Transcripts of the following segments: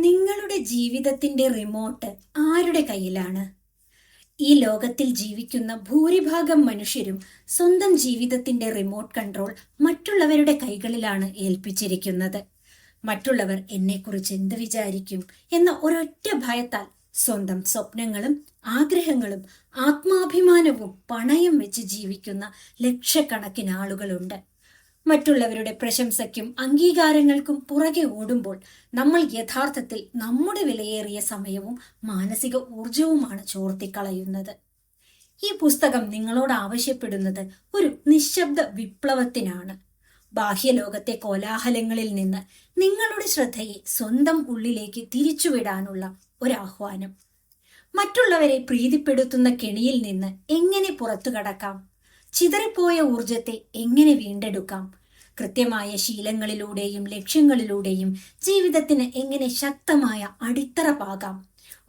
നിങ്ങളുടെ ജീവിതത്തിന്റെ റിമോട്ട് ആരുടെ കയ്യിലാണ്? ഈ ലോകത്തിൽ ജീവിക്കുന്ന ഭൂരിഭാഗം മനുഷ്യരും സ്വന്തം ജീവിതത്തിന്റെ റിമോട്ട് കൺട്രോൾ മറ്റുള്ളവരുടെ കൈകളിലാണ് ഏൽപ്പിച്ചിരിക്കുന്നത്. മറ്റുള്ളവർ എന്നെക്കുറിച്ച് എന്ത് വിചാരിക്കും എന്ന ഒരൊറ്റ ഭയത്താൽ സ്വന്തം സ്വപ്നങ്ങളും ആഗ്രഹങ്ങളും ആത്മാഭിമാനവും പണയം വെച്ച് ജീവിക്കുന്ന ലക്ഷക്കണക്കിന് ആളുകളുണ്ട്. മറ്റുള്ളവരുടെ പ്രശംസയ്ക്കും അംഗീകാരങ്ങൾക്കും പുറകെ ഓടുമ്പോൾ നമ്മൾ യഥാർത്ഥത്തിൽ നമ്മുടെ വിലയേറിയ സമയവും മാനസിക ഊർജവുമാണ് ചോർത്തിക്കളയുന്നത്. ഈ പുസ്തകം നിങ്ങളോട് ആവശ്യപ്പെടുന്നത് ഒരു നിശബ്ദ വിപ്ലവത്തിനാണ്. ബാഹ്യലോകത്തെ കോലാഹലങ്ങളിൽ നിന്ന് നിങ്ങളുടെ ശ്രദ്ധയെ സ്വന്തം ഉള്ളിലേക്ക് തിരിച്ചുവിടാനുള്ള ഒരാഹ്വാനം. മറ്റുള്ളവരെ പ്രീതിപ്പെടുത്തുന്ന കെണിയിൽ നിന്ന് എങ്ങനെ പുറത്തു കടക്കാം? ചിതറിപ്പോയ ഊർജത്തെ എങ്ങനെ വീണ്ടെടുക്കാം? കൃത്യമായ ശീലങ്ങളിലൂടെയും ലക്ഷ്യങ്ങളിലൂടെയും ജീവിതത്തിന് എങ്ങനെ ശക്തമായ അടിത്തറ പാകാം?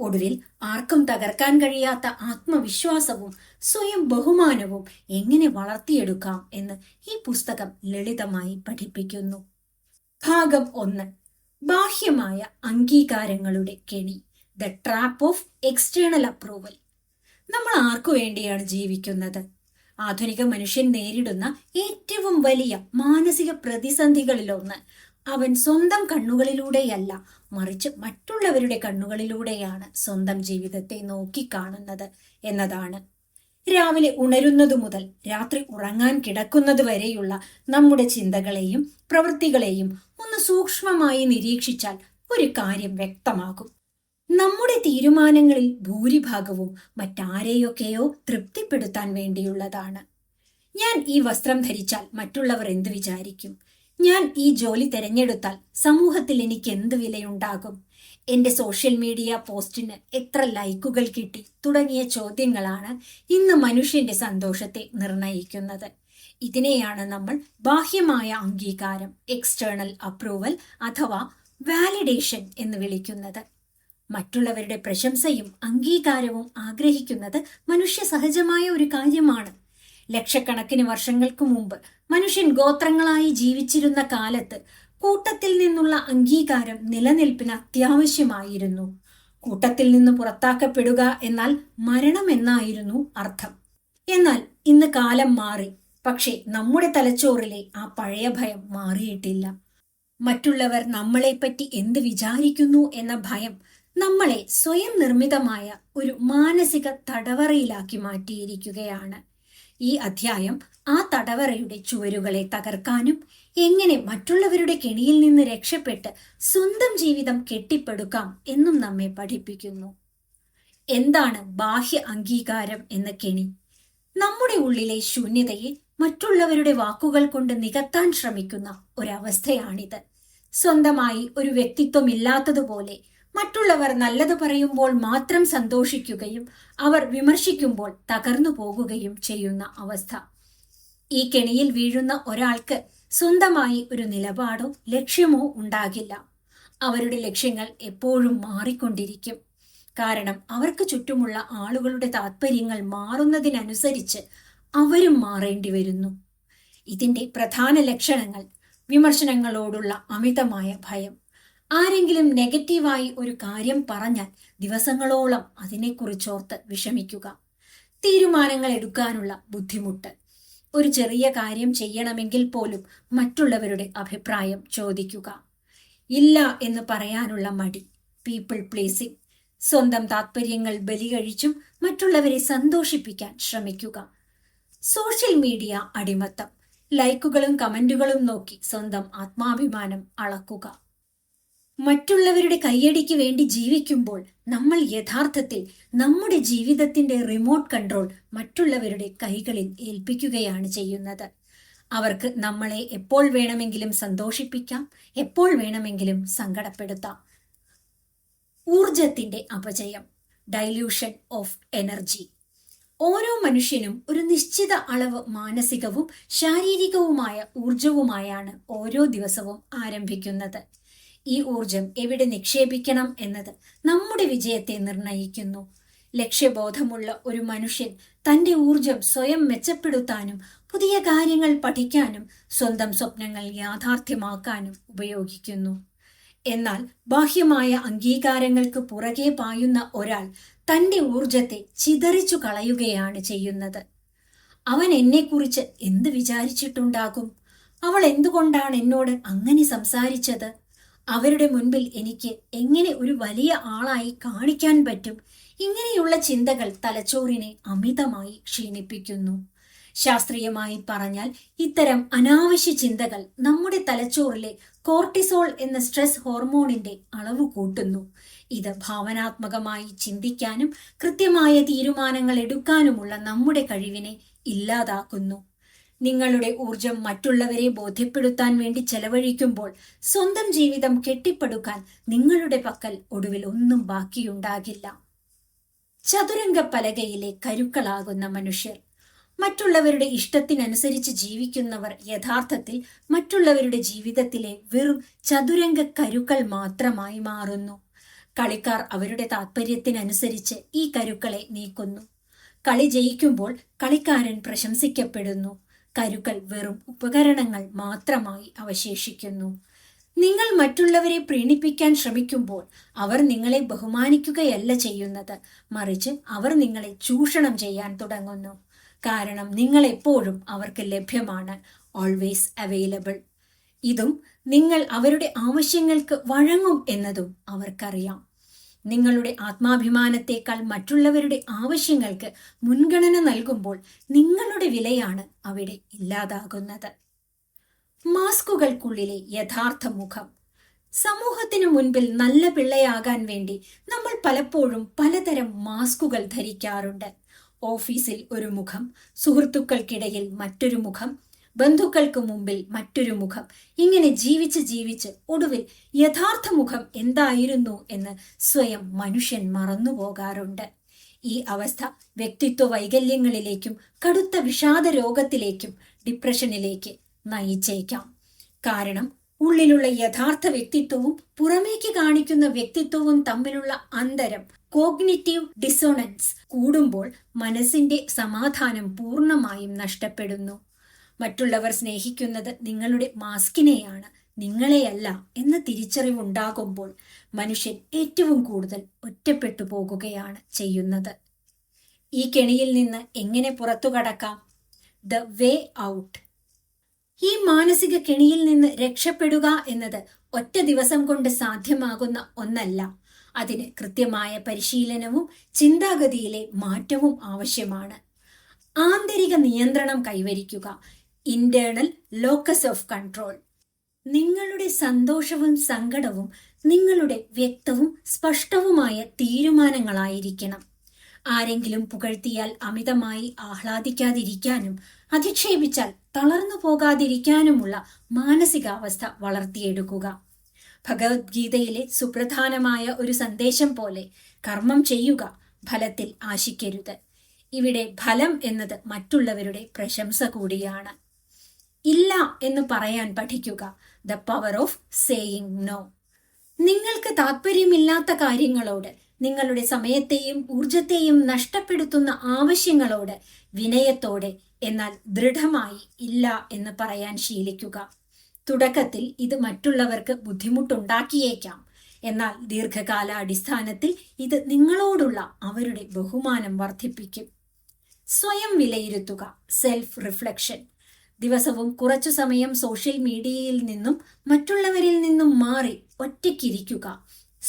ഒടുവിൽ ആർക്കും തകർക്കാൻ കഴിയാത്ത ആത്മവിശ്വാസവും സ്വയം ബഹുമാനവും എങ്ങനെ വളർത്തിയെടുക്കാം എന്ന് ഈ പുസ്തകം ലളിതമായി പഠിപ്പിക്കുന്നു. ഭാഗം 1. ബാഹ്യമായ അംഗീകാരങ്ങളുടെ കെണി, the trap of external approval. നമ്മൾ ആർക്കു വേണ്ടിയാണ് ജീവിക്കുന്നത്? ആധുനിക മനുഷ്യൻ നേരിടുന്ന ഏറ്റവും വലിയ മാനസിക പ്രതിസന്ധികളിലൊന്ന് അവൻ സ്വന്തം കണ്ണുകളിലൂടെയല്ല, മറിച്ച് മറ്റുള്ളവരുടെ കണ്ണുകളിലൂടെയാണ് സ്വന്തം ജീവിതത്തെ നോക്കിക്കാണുന്നത് എന്നതാണ്. രാവിലെ ഉണരുന്നതു മുതൽ രാത്രി ഉറങ്ങാൻ കിടക്കുന്നത് വരെയുള്ള നമ്മുടെ ചിന്തകളെയും പ്രവൃത്തികളെയും ഒന്ന് സൂക്ഷ്മമായി നിരീക്ഷിച്ചാൽ ഒരു കാര്യം വ്യക്തമാകും. നമ്മുടെ തീരുമാനങ്ങളിൽ ഭൂരിഭാഗവും മറ്റാരെയൊക്കെയോ തൃപ്തിപ്പെടുത്താൻ വേണ്ടിയുള്ളതാണ്. ഞാൻ ഈ വസ്ത്രം ധരിച്ചാൽ മറ്റുള്ളവർ എന്ത് വിചാരിക്കും? ഞാൻ ഈ ജോലി തിരഞ്ഞെടുത്താൽ സമൂഹത്തിൽ എനിക്ക് എന്ത് വിലയുണ്ടാകും? എന്റെ സോഷ്യൽ മീഡിയ പോസ്റ്റിന് എത്ര ലൈക്കുകൾ കിട്ടി? തുടങ്ങിയ ചോദ്യങ്ങളാണ് ഇന്ന് മനുഷ്യന്റെ സന്തോഷത്തെ നിർണയിക്കുന്നത്. ഇതിനെയാണ് നമ്മൾ ബാഹ്യമായ അംഗീകാരം, എക്സ്റ്റേണൽ അപ്രൂവൽ അഥവാ വാലിഡേഷൻ എന്ന് വിളിക്കുന്നത്. മറ്റുള്ളവരുടെ പ്രശംസയും അംഗീകാരവും ആഗ്രഹിക്കുന്നത് മനുഷ്യ സഹജമായ ഒരു കാര്യമാണ്. ലക്ഷക്കണക്കിന് വർഷങ്ങൾക്ക് മുമ്പ് മനുഷ്യൻ ഗോത്രങ്ങളായി ജീവിച്ചിരുന്ന കാലത്ത് കൂട്ടത്തിൽ നിന്നുള്ള അംഗീകാരം നിലനിൽപ്പിന് അത്യാവശ്യമായിരുന്നു. കൂട്ടത്തിൽ നിന്ന് പുറത്താക്കപ്പെടുക എന്നാൽ മരണം എന്നായിരുന്നു അർത്ഥം. എന്നാൽ ഇന്ന് കാലം മാറി, പക്ഷേ നമ്മുടെ തലച്ചോറിലെ ആ പഴയ ഭയം മാറിയിട്ടില്ല. മറ്റുള്ളവർ നമ്മളെപ്പറ്റി എന്ത് വിചാരിക്കുന്നു എന്ന ഭയം നമ്മളെ സ്വയം നിർമ്മിതമായ ഒരു മാനസിക തടവറയിലാക്കി മാറ്റിയിരിക്കുകയാണ്. ഈ അധ്യായം ആ തടവറയുടെ ചുവരുകളെ തകർക്കാനും എങ്ങനെ മറ്റുള്ളവരുടെ കെണിയിൽ നിന്ന് രക്ഷപ്പെട്ട് സ്വന്തം ജീവിതം കെട്ടിപ്പടുക്കാം എന്നും നമ്മെ പഠിപ്പിക്കുന്നു. എന്താണ് ബാഹ്യ അംഗീകാരം എന്ന കെണി? നമ്മുടെ ഉള്ളിലെ ശൂന്യതയെ മറ്റുള്ളവരുടെ വാക്കുകൾ കൊണ്ട് നികത്താൻ ശ്രമിക്കുന്ന ഒരവസ്ഥയാണിത്. സ്വന്തമായി ഒരു വ്യക്തിത്വമില്ലാത്തതുപോലെ മറ്റുള്ളവർ നല്ലത് പറയുമ്പോൾ മാത്രം സന്തോഷിക്കുകയും അവർ വിമർശിക്കുമ്പോൾ തകർന്നു പോകുകയും ചെയ്യുന്ന അവസ്ഥ. ഈ കെണിയിൽ വീഴുന്ന ഒരാൾക്ക് സ്വന്തമായി ഒരു നിലപാടോ ലക്ഷ്യമോ ഉണ്ടാകില്ല. അവരുടെ ലക്ഷ്യങ്ങൾ എപ്പോഴും മാറിക്കൊണ്ടിരിക്കും. കാരണം അവർക്ക് ചുറ്റുമുള്ള ആളുകളുടെ താല്പര്യങ്ങൾ മാറുന്നതിനനുസരിച്ച് അവരും മാറേണ്ടി വരുന്നു. ഇതിന്റെ പ്രധാന ലക്ഷണങ്ങൾ: വിമർശനങ്ങളോടുള്ള അമിതമായ ഭയം. ആരെങ്കിലും നെഗറ്റീവായി ഒരു കാര്യം പറഞ്ഞാൽ ദിവസങ്ങളോളം അതിനെക്കുറിച്ചോർത്ത് വിഷമിക്കുക. തീരുമാനങ്ങൾ എടുക്കാനുള്ള ബുദ്ധിമുട്ട്. ഒരു ചെറിയ കാര്യം ചെയ്യണമെങ്കിൽ പോലും മറ്റുള്ളവരുടെ അഭിപ്രായം ചോദിക്കുക. ഇല്ല എന്ന് പറയാനുള്ള മടി. People pleasing. സ്വന്തം താല്പര്യങ്ങൾ ബലികഴിച്ചും മറ്റുള്ളവരെ സന്തോഷിപ്പിക്കാൻ ശ്രമിക്കുക. സോഷ്യൽ മീഡിയ അടിമത്തം. ലൈക്കുകളും കമന്റുകളും നോക്കി സ്വന്തം ആത്മാഭിമാനം അളക്കുക. മറ്റുള്ളവരുടെ കയ്യടിക്ക് വേണ്ടി ജീവിക്കുമ്പോൾ നമ്മൾ യഥാർത്ഥത്തിൽ നമ്മുടെ ജീവിതത്തിന്റെ റിമോട്ട് കൺട്രോൾ മറ്റുള്ളവരുടെ കൈകളിൽ ഏൽപ്പിക്കുകയാണ് ചെയ്യുന്നത്. അവർക്ക് നമ്മളെ എപ്പോൾ വേണമെങ്കിലും സന്തോഷിപ്പിക്കാം, എപ്പോൾ വേണമെങ്കിലും സങ്കടപ്പെടുത്താം. ഊർജത്തിന്റെ അപചയം, ഡൈല്യൂഷൻ ഓഫ് എനർജി. ഓരോ മനുഷ്യനും ഒരു നിശ്ചിത അളവ് മാനസികവും ശാരീരികവുമായ ഊർജവുമായാണ് ഓരോ ദിവസവും ആരംഭിക്കുന്നത്. ഈ ഊർജം എവിടെ നിക്ഷേപിക്കണം എന്നത് നമ്മുടെ വിജയത്തെ നിർണയിക്കുന്നു. ലക്ഷ്യബോധമുള്ള ഒരു മനുഷ്യൻ തന്റെ ഊർജം സ്വയം മെച്ചപ്പെടുത്താനും പുതിയ കാര്യങ്ങൾ പഠിക്കാനും സ്വന്തം സ്വപ്നങ്ങൾ യാഥാർത്ഥ്യമാക്കാനും ഉപയോഗിക്കുന്നു. എന്നാൽ ബാഹ്യമായ അംഗീകാരങ്ങൾക്ക് പുറകെ പായുന്ന ഒരാൾ തന്റെ ഊർജത്തെ ചിതറിച്ചു കളയുകയാണ് ചെയ്യുന്നത്. അവൻ എന്നെക്കുറിച്ച് എന്ത് വിചാരിച്ചിട്ടുണ്ടാകും? അവൾ എന്തുകൊണ്ടാണ് എന്നോട് അങ്ങനെ സംസാരിച്ചത്? അവരുടെ മുൻപിൽ എനിക്ക് എങ്ങനെ ഒരു വലിയ ആളായി കാണിക്കാൻ പറ്റും? ഇങ്ങനെയുള്ള ചിന്തകൾ തലച്ചോറിനെ അമിതമായി ക്ഷീണിപ്പിക്കുന്നു. ശാസ്ത്രീയമായി പറഞ്ഞാൽ ഇത്തരം അനാവശ്യ ചിന്തകൾ നമ്മുടെ തലച്ചോറിലെ കോർട്ടിസോൾ എന്ന സ്ട്രെസ് ഹോർമോണിന്റെ അളവ് കൂട്ടുന്നു. ഇത് ഭാവനാത്മകമായി ചിന്തിക്കാനും കൃത്യമായ തീരുമാനങ്ങൾ എടുക്കാനുമുള്ള നമ്മുടെ കഴിവിനെ ഇല്ലാതാക്കുന്നു. നിങ്ങളുടെ ഊർജം മറ്റുള്ളവരെ ബോധ്യപ്പെടുത്താൻ വേണ്ടി ചെലവഴിക്കുമ്പോൾ സ്വന്തം ജീവിതം കെട്ടിപ്പടുക്കാൻ നിങ്ങളുടെ പക്കൽ ഒടുവിൽ ഒന്നും ബാക്കിയുണ്ടാകില്ല. ചതുരംഗ പലകയിലെ കരുക്കളാകുന്ന മനുഷ്യർ. മറ്റുള്ളവരുടെ ഇഷ്ടത്തിനനുസരിച്ച് ജീവിക്കുന്നവർ യഥാർത്ഥത്തിൽ മറ്റുള്ളവരുടെ ജീവിതത്തിലെ വെറും ചതുരംഗ കരുക്കൾ മാത്രമായി മാറുന്നു. കളിക്കാർ അവരുടെ താല്പര്യത്തിനനുസരിച്ച് ഈ കരുക്കളെ നീക്കുന്നു. കളി ജയിക്കുമ്പോൾ കളിക്കാരൻ പ്രശംസിക്കപ്പെടുന്നു. കരുക്കൾ വെറും ഉപകരണങ്ങൾ മാത്രമായി അവശേഷിക്കുന്നു. നിങ്ങൾ മറ്റുള്ളവരെ പ്രീണിപ്പിക്കാൻ ശ്രമിക്കുമ്പോൾ അവർ നിങ്ങളെ ബഹുമാനിക്കുകയല്ല ചെയ്യുന്നത്, മറിച്ച് അവർ നിങ്ങളെ ചൂഷണം ചെയ്യാൻ തുടങ്ങുന്നു. കാരണം നിങ്ങൾ എപ്പോഴും അവർക്ക് ലഭ്യമാണ്, ഓൾവേസ് അവൈലബിൾ. ഇതും നിങ്ങൾ അവരുടെ ആവശ്യങ്ങൾക്ക് വഴങ്ങും എന്നതും അവർക്കറിയാം. നിങ്ങളുടെ ആത്മാഭിമാനത്തെക്കാൾ മറ്റുള്ളവരുടെ ആവശ്യങ്ങൾക്ക് മുൻഗണന നൽകുമ്പോൾ നിങ്ങളുടെ വിലയാണ് അവിടെ ഇല്ലാതാകുന്നത്. മാസ്കുകൾക്കുള്ളിലെ യഥാർത്ഥ മുഖം. സമൂഹത്തിനു മുൻപിൽ നല്ല പിള്ളയാകാൻ വേണ്ടി നമ്മൾ പലപ്പോഴും പലതരം മാസ്കുകൾ ധരിക്കാറുണ്ട്. ഓഫീസിൽ ഒരു മുഖം, സുഹൃത്തുക്കൾക്കിടയിൽ മറ്റൊരു മുഖം, ബന്ധുക്കൾക്ക് മുമ്പിൽ മറ്റൊരു മുഖം. ഇങ്ങനെ ജീവിച്ച് ഒടുവിൽ യഥാർത്ഥ മുഖം എന്തായിരുന്നു എന്ന് സ്വയം മനുഷ്യൻ മറന്നുപോകാറുണ്ട്. ഈ അവസ്ഥ വ്യക്തിത്വ വൈകല്യങ്ങളിലേക്കും കടുത്ത വിഷാദ രോഗത്തിലേക്കും ഡിപ്രഷനിലേക്ക് നയിച്ചേക്കാം. കാരണം ഉള്ളിലുള്ള യഥാർത്ഥ വ്യക്തിത്വവും പുറമേക്ക് കാണിക്കുന്ന വ്യക്തിത്വവും തമ്മിലുള്ള അന്തരം, കോഗ്നിറ്റീവ് ഡിസോണൻസ് കൂടുമ്പോൾ മനസ്സിന്റെ സമാധാനം പൂർണ്ണമായും നഷ്ടപ്പെടുന്നു. മറ്റുള്ളവർ സ്നേഹിക്കുന്നത് നിങ്ങളുടെ മാസ്കിനെയാണ്, നിങ്ങളെയല്ല എന്ന തിരിച്ചറിവുണ്ടാകുമ്പോൾ മനുഷ്യൻ ഏറ്റവും കൂടുതൽ ഒറ്റപ്പെട്ടു പോകുകയാണ് ചെയ്യുന്നത്. ഈ കെണിയിൽ നിന്ന് എങ്ങനെ പുറത്തു കടക്കാം? The way out. ഈ മാനസിക കെണിയിൽ നിന്ന് രക്ഷപ്പെടുക എന്നത് ഒറ്റ ദിവസം കൊണ്ട് സാധ്യമാകുന്ന ഒന്നല്ല. അതിന് കൃത്യമായ പരിശീലനവും ചിന്താഗതിയിലെ മാറ്റവും ആവശ്യമാണ്. ആന്തരിക നിയന്ത്രണം കൈവരിക്കുക, ഇന്റേണൽ ലോക്കസ് ഓഫ് കൺട്രോൾ. നിങ്ങളുടെ സന്തോഷവും സങ്കടവും നിങ്ങളുടെ വ്യക്തവും സ്പഷ്ടവുമായ തീരുമാനങ്ങളായിരിക്കണം. ആരെങ്കിലും പുകഴ്ത്തിയാൽ അമിതമായി ആഹ്ലാദിക്കാതിരിക്കാനും അധിക്ഷേപിച്ചാൽ തളർന്നു പോകാതിരിക്കാനുമുള്ള മാനസികാവസ്ഥ വളർത്തിയെടുക്കുക. ഭഗവത്ഗീതയിലെ സുപ്രധാനമായ ഒരു സന്ദേശം പോലെ കർമ്മം ചെയ്യുക, ഫലത്തിൽ ആശിക്കരുത്. ഇവിടെ ഫലം എന്നത് മറ്റുള്ളവരുടെ പ്രശംസ കൂടിയാണ്. ഇല്ല എന്ന് പറയാൻ പഠിക്കുക, the power of saying no. നിങ്ങൾക്ക് താല്പര്യമില്ലാത്ത കാര്യങ്ങളോട്, നിങ്ങളുടെ സമയത്തെയും ഊർജത്തെയും നഷ്ടപ്പെടുത്തുന്ന ആവശ്യങ്ങളോട് വിനയത്തോടെ എന്നാൽ ദൃഢമായി ഇല്ല എന്ന് പറയാൻ ശീലിക്കുക. തുടക്കത്തിൽ ഇത് മറ്റുള്ളവർക്ക് ബുദ്ധിമുട്ടുണ്ടാക്കിയേക്കാം, എന്നാൽ ദീർഘകാലാടിസ്ഥാനത്തിൽ ഇത് നിങ്ങളോടുള്ള അവരുടെ ബഹുമാനം വർദ്ധിപ്പിക്കും. സ്വയം വിലയിരുത്തുക, സെൽഫ് റിഫ്ലക്ഷൻ. ദിവസവും കുറച്ചു സമയം സോഷ്യൽ മീഡിയയിൽ നിന്നും മറ്റുള്ളവരിൽ നിന്നും മാറി ഒറ്റയ്ക്കിരിക്കുക,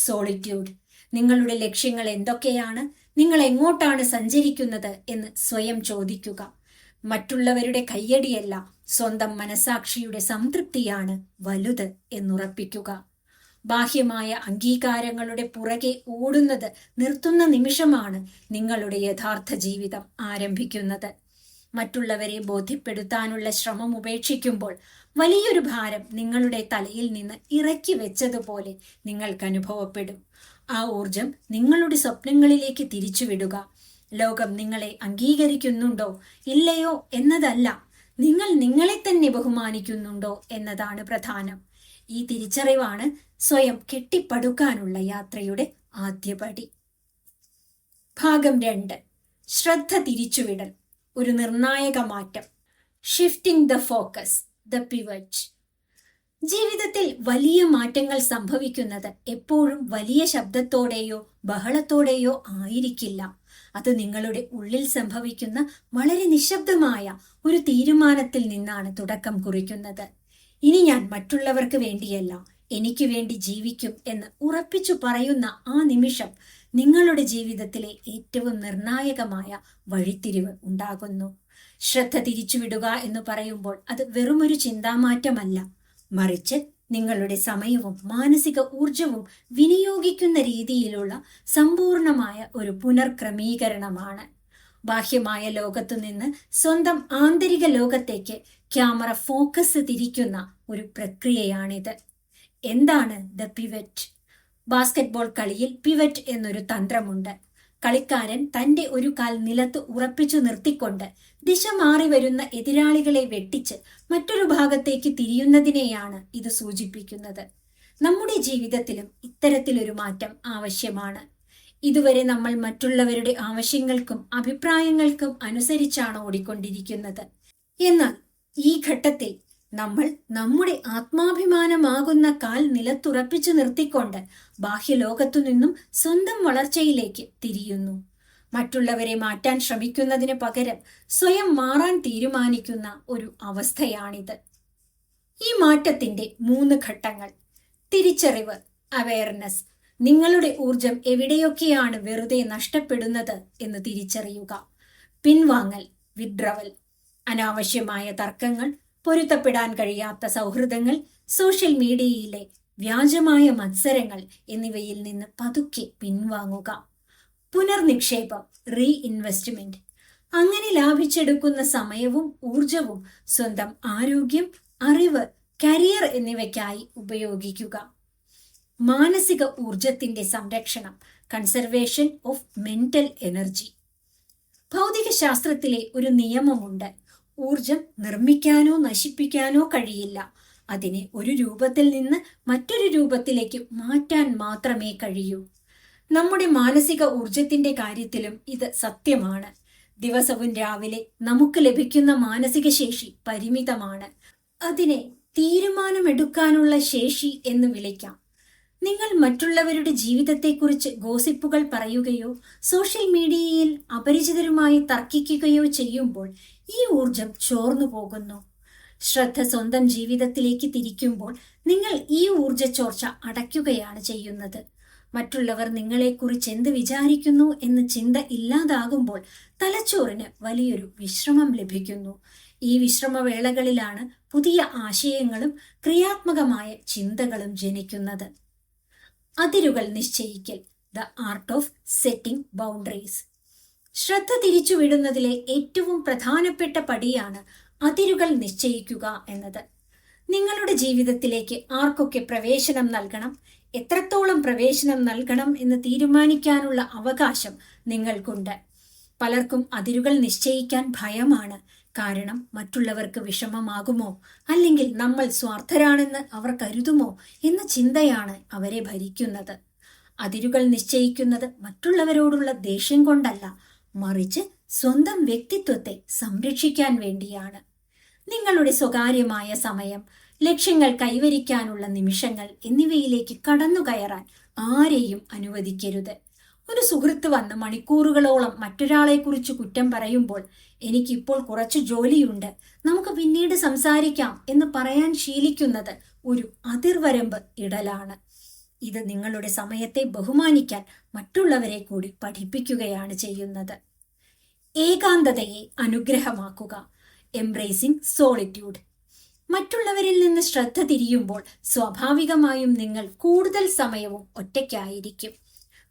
സോളിറ്റ്യൂഡ്. നിങ്ങളുടെ ലക്ഷ്യങ്ങൾ എന്തൊക്കെയാണ്? നിങ്ങൾ എങ്ങോട്ടാണ് സഞ്ചരിക്കുന്നത് എന്ന് സ്വയം ചോദിക്കുക. മറ്റുള്ളവരുടെ കയ്യടിയല്ല, സ്വന്തം മനസാക്ഷിയുടെ സംതൃപ്തിയാണ് വലുത് എന്നുറപ്പിക്കുക. ബാഹ്യമായ അംഗീകാരങ്ങളുടെ പുറകെ ഓടുന്നത് നിർത്തുന്ന നിമിഷമാണ് നിങ്ങളുടെ യഥാർത്ഥ ജീവിതം ആരംഭിക്കുന്നത്. മറ്റുള്ളവരെ ബോധ്യപ്പെടുത്താനുള്ള ശ്രമം ഉപേക്ഷിക്കുമ്പോൾ വലിയൊരു ഭാരം നിങ്ങളുടെ തലയിൽ നിന്ന് ഇറക്കി വെച്ചതുപോലെ നിങ്ങൾക്ക് അനുഭവപ്പെടും. ആ ഊർജം നിങ്ങളുടെ സ്വപ്നങ്ങളിലേക്ക് തിരിച്ചുവിടുക. ലോകം നിങ്ങളെ അംഗീകരിക്കുന്നുണ്ടോ ഇല്ലയോ എന്നതല്ല, നിങ്ങൾ നിങ്ങളെ തന്നെ ബഹുമാനിക്കുന്നുണ്ടോ എന്നതാണ് പ്രധാനം. ഈ തിരിച്ചറിവാണ് സ്വയം കെട്ടിപ്പടുക്കാനുള്ള യാത്രയുടെ ആദ്യപടി. ഭാഗം 2. ശ്രദ്ധ തിരിച്ചുവിടൽ, ഒരു നിർണായക മാറ്റം. Shifting the focus, the pivot. ജീവിതത്തിൽ വലിയ മാറ്റങ്ങൾ സംഭവിക്കുന്നത് എപ്പോഴും വലിയ ശബ്ദത്തോടെയോ ബഹളത്തോടെയോ ആയിരിക്കില്ല. അത് നിങ്ങളുടെ ഉള്ളിൽ സംഭവിക്കുന്ന വളരെ നിശബ്ദമായ ഒരു തീരുമാനത്തിൽ നിന്നാണ് തുടക്കം കുറിക്കുന്നത്. ഇനി ഞാൻ മറ്റുള്ളവർക്ക് വേണ്ടിയല്ല, എനിക്ക് വേണ്ടി ജീവിക്കും എന്ന് ഉറപ്പിച്ചു പറയുന്ന ആ നിമിഷം നിങ്ങളുടെ ജീവിതത്തിലെ ഏറ്റവും നിർണായകമായ വഴിത്തിരിവ് ഉണ്ടാകുന്നു. ശ്രദ്ധ തിരിച്ചുവിടുക എന്ന് പറയുമ്പോൾ അത് വെറുമൊരു ചിന്താമാറ്റമല്ല, മറിച്ച് നിങ്ങളുടെ സമയവും മാനസിക ഊർജവും വിനിയോഗിക്കുന്ന രീതിയിലുള്ള സമ്പൂർണമായ ഒരു പുനർക്രമീകരണമാണ്. ബാഹ്യമായ ലോകത്തു നിന്ന് സ്വന്തം ആന്തരിക ലോകത്തേക്ക് ക്യാമറ ഫോക്കസ് തിരിക്കുന്ന ഒരു പ്രക്രിയയാണിത്. എന്താണ് ദ പിവറ്റ്? ബാസ്കറ്റ്ബോൾ കളിയിൽ പിവറ്റ് എന്നൊരു തന്ത്രമുണ്ട്. കളിക്കാരൻ തന്റെ ഒരു കാൽ നിലത്ത് ഉറപ്പിച്ചു നിർത്തിക്കൊണ്ട് ദിശ മാറി വരുന്ന എതിരാളികളെ വെട്ടിച്ച് മറ്റൊരു ഭാഗത്തേക്ക് തിരിയുന്നതിനെയാണ് ഇത് സൂചിപ്പിക്കുന്നത്. നമ്മുടെ ജീവിതത്തിലും ഇത്തരത്തിലൊരു മാറ്റം ആവശ്യമാണ്. ഇതുവരെ നമ്മൾ മറ്റുള്ളവരുടെ ആവശ്യങ്ങൾക്കും അഭിപ്രായങ്ങൾക്കും അനുസരിച്ചാണ് ഓടിക്കൊണ്ടിരിക്കുന്നത്. എന്നാൽ ഈ ഘട്ടത്തിൽ നമ്മൾ നമ്മുടെ ആത്മാഭിമാനമാകുന്ന കാൽ നിലത്തുറപ്പിച്ചു നിർത്തിക്കൊണ്ട് ബാഹ്യലോകത്തു നിന്നും സ്വന്തം വളർച്ചയിലേക്ക് തിരിയുന്നു. മറ്റുള്ളവരെ മാറ്റാൻ ശ്രമിക്കുന്നതിന് പകരം സ്വയം മാറാൻ തീരുമാനിക്കുന്ന ഒരു അവസ്ഥയാണിത്. ഈ മാറ്റത്തിന്റെ 3 ഘട്ടങ്ങൾ: തിരിച്ചറിവ്, അവയർനെസ്. നിങ്ങളുടെ ഊർജം എവിടെയൊക്കെയാണ് വെറുതെ നഷ്ടപ്പെടുന്നത് എന്ന് തിരിച്ചറിയുക. പിൻവാങ്ങൽ, വിഡ്രവൽ. അനാവശ്യമായ തർക്കങ്ങൾ, പൊരുത്തപ്പെടാൻ കഴിയാത്ത സൗഹൃദങ്ങൾ, സോഷ്യൽ മീഡിയയിലെ വ്യാജമായ മത്സരങ്ങൾ എന്നിവയിൽ നിന്ന് പതുക്കെ പിൻവാങ്ങുക. പുനർനിക്ഷേപം, റീഇൻവെസ്റ്റ്മെന്റ്. അങ്ങനെ ലാഭിച്ചെടുക്കുന്ന സമയവും ഊർജവും സ്വന്തം ആരോഗ്യം, അറിവ്, കരിയർ എന്നിവയ്ക്കായി ഉപയോഗിക്കുക. മാനസിക ഊർജത്തിന്റെ സംരക്ഷണം, കൺസർവേഷൻ ഓഫ് മെന്റൽ എനർജി. ഭൗതിക ശാസ്ത്രത്തിലെ ഒരു നിയമമുണ്ട്: ഊർജം നിർമ്മിക്കാനോ നശിപ്പിക്കാനോ കഴിയില്ല. അതിനെ ഒരു രൂപത്തിൽ നിന്ന് മറ്റൊരു രൂപത്തിലേക്ക് മാറ്റാൻ മാത്രമേ കഴിയൂ. നമ്മുടെ മാനസിക ഊർജത്തിന്റെ കാര്യത്തിലും ഇത് സത്യമാണ്. ദിവസവും രാവിലെ നമുക്ക് ലഭിക്കുന്ന മാനസിക ശേഷി പരിമിതമാണ്. അതിനെ തീരുമാനമെടുക്കാനുള്ള ശേഷി എന്ന് വിളിക്കാം. നിങ്ങൾ മറ്റുള്ളവരുടെ ജീവിതത്തെക്കുറിച്ച് ഗോസിപ്പുകൾ പറയുകയോ സോഷ്യൽ മീഡിയയിൽ അപരിചിതരുമായി തർക്കിക്കുകയോ ചെയ്യുമ്പോൾ ഈ ഊർജം ചോർന്നു പോകുന്നു. ശ്രദ്ധ സ്വന്തം ജീവിതത്തിലേക്ക് തിരിക്കുമ്പോൾ നിങ്ങൾ ഈ ഊർജ ചോർച്ച അടയ്ക്കുകയാണ് ചെയ്യുന്നത്. മറ്റുള്ളവർ നിങ്ങളെക്കുറിച്ച് എന്ത് വിചാരിക്കുന്നു എന്ന ചിന്ത ഇല്ലാതാകുമ്പോൾ തലച്ചോറിന് വലിയൊരു വിശ്രമം ലഭിക്കുന്നു. ഈ വിശ്രമവേളകളിലാണ് പുതിയ ആശയങ്ങളും ക്രിയാത്മകമായ ചിന്തകളും ജനിക്കുന്നത്. അതിരുകൾ നിശ്ചയിക്കൽ, the art of setting boundaries. ശ്രദ്ധ തിരിച്ചുവിടുന്നതിലെ ഏറ്റവും പ്രധാനപ്പെട്ട പടിയാണ് അതിരുകൾ നിശ്ചയിക്കുക എന്നത്. നിങ്ങളുടെ ജീവിതത്തിലേക്ക് ആർക്കൊക്കെ പ്രവേശനം നൽകണം, എത്രത്തോളം പ്രവേശനം നൽകണം എന്ന് തീരുമാനിക്കാനുള്ള അവകാശം നിങ്ങൾക്കുണ്ട്. പലർക്കും അതിരുകൾ നിശ്ചയിക്കാൻ ഭയമാണ്. കാരണം മറ്റുള്ളവർക്ക് വിഷമമാകുമോ, അല്ലെങ്കിൽ നമ്മൾ സ്വാർത്ഥരാണെന്ന് അവർ കരുതുമോ എന്ന ചിന്തയാണ് അവരെ ഭരിക്കുന്നത്. അതിരുകൾ നിശ്ചയിക്കുന്നത് മറ്റുള്ളവരോടുള്ള ദേഷ്യം കൊണ്ടല്ല, മറിച്ച് സ്വന്തം വ്യക്തിത്വത്തെ സംരക്ഷിക്കാൻ വേണ്ടിയാണ്. നിങ്ങളുടെ സ്വകാര്യമായ സമയം, ലക്ഷ്യങ്ങൾ കൈവരിക്കാനുള്ള നിമിഷങ്ങൾ എന്നിവയിലേക്ക് കടന്നുകയറാൻ ആരെയും അനുവദിക്കരുത്. ഒരു സുഹൃത്ത് വന്ന് മണിക്കൂറുകളോളം മറ്റൊരാളെക്കുറിച്ച് കുറ്റം പറയുമ്പോൾ എനിക്കിപ്പോൾ കുറച്ച് ജോലിയുണ്ട്, നമുക്ക് പിന്നീട് സംസാരിക്കാം എന്ന് പറയാൻ ശീലിക്കുന്നത് ഒരു അതിർവരമ്പ് ഇടലാണ്. ഇത് നിങ്ങളുടെ സമയത്തെ ബഹുമാനിക്കാൻ മറ്റുള്ളവരെ കൂടി പഠിപ്പിക്കുകയാണ് ചെയ്യുന്നത്. ഏകാന്തതയെ അനുഗ്രഹമാക്കുക, എംബ്രേസിംഗ് സോളിറ്റ്യൂഡ്. മറ്റുള്ളവരിൽ നിന്ന് ശ്രദ്ധ തിരിയുമ്പോൾ സ്വാഭാവികമായും നിങ്ങൾ കൂടുതൽ സമയവും ഒറ്റയ്ക്കായിരിക്കും.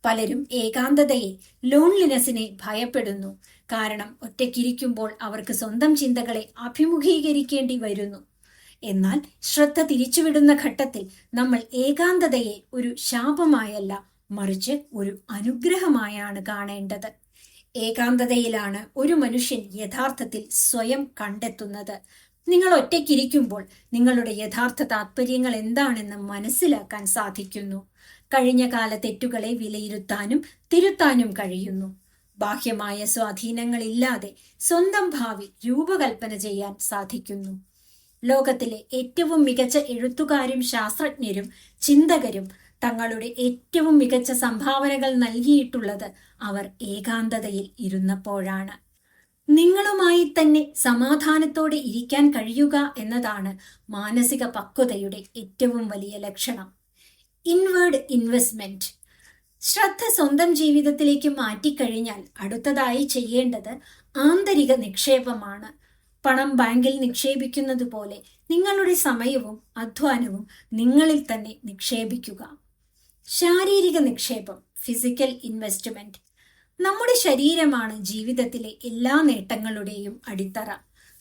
പലരും ഏകാന്തതയെ, ലോൺലിനെസ്സിനെ ഭയപ്പെടുന്നു. കാരണം ഒറ്റയ്ക്കിരിക്കുമ്പോൾ അവർക്ക് സ്വന്തം ചിന്തകളെ അഭിമുഖീകരിക്കേണ്ടി വരുന്നു. എന്നാൽ ശ്രദ്ധ തിരിച്ചുവിടുന്ന ഘട്ടത്തിൽ നമ്മൾ ഏകാന്തതയെ ഒരു ശാപമായല്ല, മറിച്ച് ഒരു അനുഗ്രഹമായാണ് കാണേണ്ടത്. ഏകാന്തതയിലാണ് ഒരു മനുഷ്യൻ യഥാർത്ഥത്തിൽ സ്വയം കണ്ടെത്തുന്നത്. നിങ്ങൾ ഒറ്റയ്ക്കിരിക്കുമ്പോൾ നിങ്ങളുടെ യഥാർത്ഥ താല്പര്യങ്ങൾ എന്താണെന്ന് മനസ്സിലാക്കാൻ സാധിക്കുന്നു. കഴിഞ്ഞ കാല തെറ്റുകളെ വിലയിരുത്താനും തിരുത്താനും കഴിയുന്നു. ബാഹ്യമായ സ്വാധീനങ്ങളില്ലാതെ സ്വന്തം ഭാവി രൂപകൽപ്പന ചെയ്യാൻ സാധിക്കുന്നു. ലോകത്തിലെ ഏറ്റവും മികച്ച എഴുത്തുകാരും ശാസ്ത്രജ്ഞരും ചിന്തകരും തങ്ങളുടെ ഏറ്റവും മികച്ച സംഭാവനകൾ നൽകിയിട്ടുള്ളത് അവർ ഏകാന്തതയിൽ ഇരുന്നപ്പോഴാണ്. നിങ്ങളുമായി തന്നെ സമാധാനത്തോടെ ഇരിക്കാൻ കഴിയുക എന്നതാണ് മാനസിക പക്വതയുടെ ഏറ്റവും വലിയ ലക്ഷണം. Inward investment. ശ്രദ്ധ സ്വന്തം ജീവിതത്തിലേക്ക് മാറ്റിക്കഴിഞ്ഞാൽ അടുത്തതായി ചെയ്യേണ്ടത് ആന്തരിക നിക്ഷേപമാണ്. പണം ബാങ്കിൽ നിക്ഷേപിക്കുന്നത് പോലെ നിങ്ങളുടെ സമയവും അധ്വാനവും നിങ്ങളിൽ തന്നെ നിക്ഷേപിക്കുക. ശാരീരിക നിക്ഷേപം, ഫിസിക്കൽ ഇൻവെസ്റ്റ്മെന്റ്. നമ്മുടെ ശരീരമാണ് ജീവിതത്തിലെ എല്ലാ നേട്ടങ്ങളുടെയും അടിത്തറ.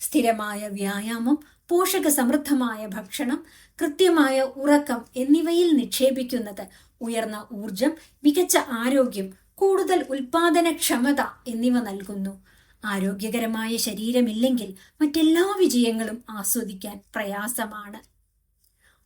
സ്ഥിരമായ വ്യായാമം, പോഷകസമൃദ്ധമായ ഭക്ഷണം, കൃത്യമായ ഉറക്കം എന്നിവയിൽ നിക്ഷേപിക്കുന്നത് ഉയർന്ന ഊർജം, മികച്ച ആരോഗ്യം, കൂടുതൽ ഉൽപാദനക്ഷമത എന്നിവ നൽകുന്നു. ആരോഗ്യകരമായ ശരീരമില്ലെങ്കിൽ മറ്റെല്ലാ വിജയങ്ങളും ആസ്വദിക്കാൻ പ്രയാസമാണ്.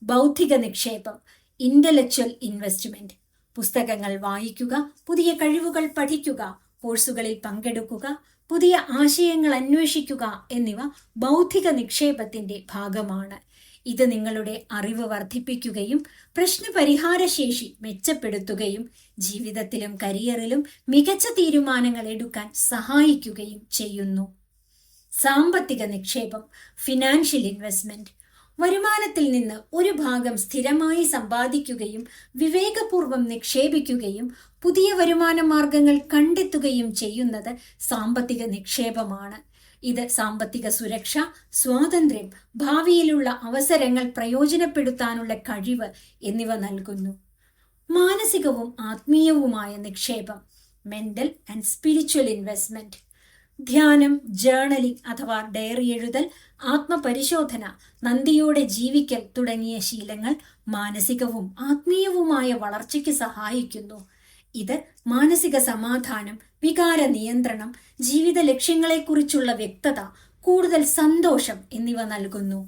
ബൗദ്ധിക നിക്ഷേപം, ഇന്റലക്ച്വൽ ഇൻവെസ്റ്റ്മെന്റ്. പുസ്തകങ്ങൾ വായിക്കുക, പുതിയ കഴിവുകൾ പഠിക്കുക, കോഴ്സുകളിൽ പങ്കെടുക്കുക, പുതിയ ആശയങ്ങൾ അന്വേഷിക്കുക എന്നിവ ബൗദ്ധിക നിക്ഷേപത്തിന്റെ ഭാഗമാണ്. ഇത് നിങ്ങളുടെ അറിവ് വർദ്ധിപ്പിക്കുകയും പ്രശ്നപരിഹാരശേഷി മെച്ചപ്പെടുത്തുകയും ജീവിതത്തിലും കരിയറിലും മികച്ച തീരുമാനങ്ങൾ എടുക്കാൻ സഹായിക്കുകയും ചെയ്യുന്നു. സാമ്പത്തിക നിക്ഷേപം, ഫിനാൻഷ്യൽ ഇൻവെസ്റ്റ്മെന്റ്. വരുമാനത്തിൽ നിന്ന് ഒരു ഭാഗം സ്ഥിരമായി സമ്പാദിക്കുകയും വിവേകപൂർവം നിക്ഷേപിക്കുകയും പുതിയ വരുമാന മാർഗങ്ങൾ കണ്ടെത്തുകയും ചെയ്യുന്നത് സാമ്പത്തിക നിക്ഷേപമാണ്. ഇത് സാമ്പത്തിക സുരക്ഷ, സ്വാതന്ത്ര്യം, ഭാവിയിലുള്ള അവസരങ്ങൾ പ്രയോജനപ്പെടുത്താനുള്ള കഴിവ് എന്നിവ നൽകുന്നു. മാനസികവും ആത്മീയവുമായ നിക്ഷേപം, മെന്റൽ ആൻഡ് സ്പിരിച്വൽ ഇൻവെസ്റ്റ്മെന്റ്. ധ്യാനം, ജേർണലിംഗ് അഥവാ ഡയറി എഴുതൽ, ആത്മപരിശോധന, നന്ദിയോടെ ജീവിക്കൽ തുടങ്ങിയ ശീലങ്ങൾ മാനസികവും ആത്മീയവുമായ വളർച്ചയ്ക്ക് സഹായിക്കുന്നു. ഇത് മാനസിക സമാധാനം, വികാര നിയന്ത്രണം, ജീവിത ലക്ഷ്യങ്ങളെക്കുറിച്ചുള്ള വ്യക്തത, കൂടുതൽ സന്തോഷം എന്നിവ നൽകുന്നു.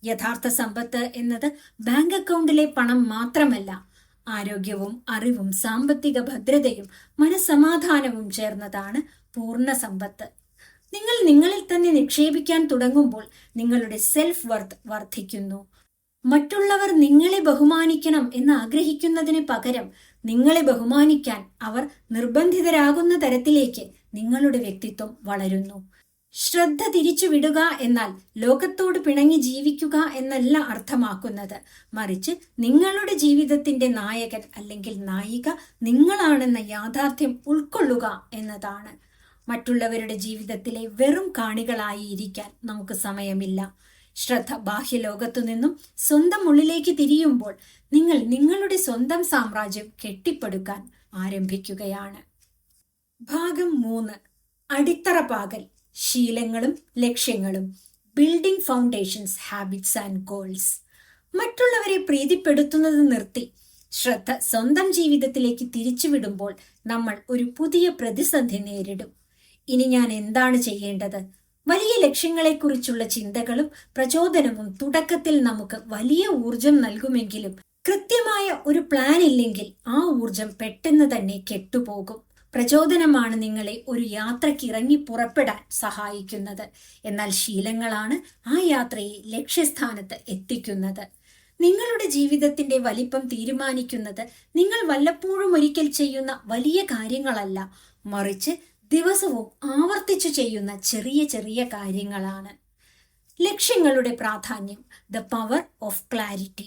യഥാർത്ഥ സമ്പത്ത് എന്നത് ബാങ്ക് അക്കൗണ്ടിലെ പണം മാത്രമല്ല, ആരോഗ്യവും അറിവും സാമ്പത്തിക ഭദ്രതയും മനസ്സമാധാനവും ചേർന്നതാണ് പൂർണ്ണ സമ്പത്ത്. നിങ്ങൾ നിങ്ങളിൽ തന്നെ നിക്ഷേപിക്കാൻ തുടങ്ങുമ്പോൾ നിങ്ങളുടെ സെൽഫ് വർത്ത് വർദ്ധിക്കുന്നു. മറ്റുള്ളവർ നിങ്ങളെ ബഹുമാനിക്കണം എന്ന് ആഗ്രഹിക്കുന്നതിന് പകരം നിങ്ങളെ ബഹുമാനിക്കാൻ അവർ നിർബന്ധിതരാകുന്ന തരത്തിലേക്ക് നിങ്ങളുടെ വ്യക്തിത്വം വളരുന്നു. ശ്രദ്ധ തിരിച്ചുവിടുക എന്നാൽ ലോകത്തോട് പിണങ്ങി ജീവിക്കുക എന്നല്ല അർത്ഥമാക്കുന്നത്. മറിച്ച് നിങ്ങളുടെ ജീവിതത്തിന്റെ നായകൻ അല്ലെങ്കിൽ നായിക നിങ്ങളാണെന്ന യാഥാർത്ഥ്യം ഉൾക്കൊള്ളുക എന്നതാണ്. മറ്റുള്ളവരുടെ ജീവിതത്തിലെ വെറും കാണികളായി ഇരിക്കാൻ നമുക്ക് സമയമില്ല. ശ്രദ്ധ ബാഹ്യലോകത്തു നിന്നും സ്വന്തം ഉള്ളിലേക്ക് തിരിയുമ്പോൾ നിങ്ങൾ നിങ്ങളുടെ സ്വന്തം സാമ്രാജ്യം കെട്ടിപ്പടുക്കാൻ ആരംഭിക്കുകയാണ്. ഭാഗം 3. അടിത്തറ പാകൽ, ശീലങ്ങളും ലക്ഷ്യങ്ങളും. Building foundations, habits and goals. മറ്റുള്ളവരെ പ്രീതിപ്പെടുത്തുന്നത് നിർത്തി ശ്രദ്ധ സ്വന്തം ജീവിതത്തിലേക്ക് തിരിച്ചുവിടുമ്പോൾ നമ്മൾ ഒരു പുതിയ പ്രതിസന്ധി നേരിടും. ഇനി ഞാൻ എന്താണ് ചെയ്യേണ്ടത്? വലിയ ലക്ഷ്യങ്ങളെക്കുറിച്ചുള്ള ചിന്തകളും പ്രചോദനവും തുടക്കത്തിൽ നമുക്ക് വലിയ ഊർജം നൽകുമെങ്കിലും കൃത്യമായ ഒരു പ്ലാൻ ഇല്ലെങ്കിൽ ആ ഊർജം പെട്ടെന്ന് തന്നെ കെട്ടുപോകും. പ്രചോദനമാണ് നിങ്ങളെ ഒരു യാത്രയ്ക്ക് ഇറങ്ങി പുറപ്പെടാൻ സഹായിക്കുന്നത്. എന്നാൽ ശീലങ്ങളാണ് ആ യാത്രയെ ലക്ഷ്യസ്ഥാനത്ത് എത്തിക്കുന്നത്. നിങ്ങളുടെ ജീവിതത്തിന്റെ വലിപ്പം തീരുമാനിക്കുന്നത് നിങ്ങൾ വല്ലപ്പോഴും ഒരിക്കൽ ചെയ്യുന്ന വലിയ കാര്യങ്ങളല്ല, മറിച്ച് ദിവസവും ആവർത്തിച്ചു ചെയ്യുന്ന ചെറിയ ചെറിയ കാര്യങ്ങളാണ്. ലക്ഷ്യങ്ങളുടെ പ്രാധാന്യം, ദ പവർ ഓഫ് ക്ലാരിറ്റി.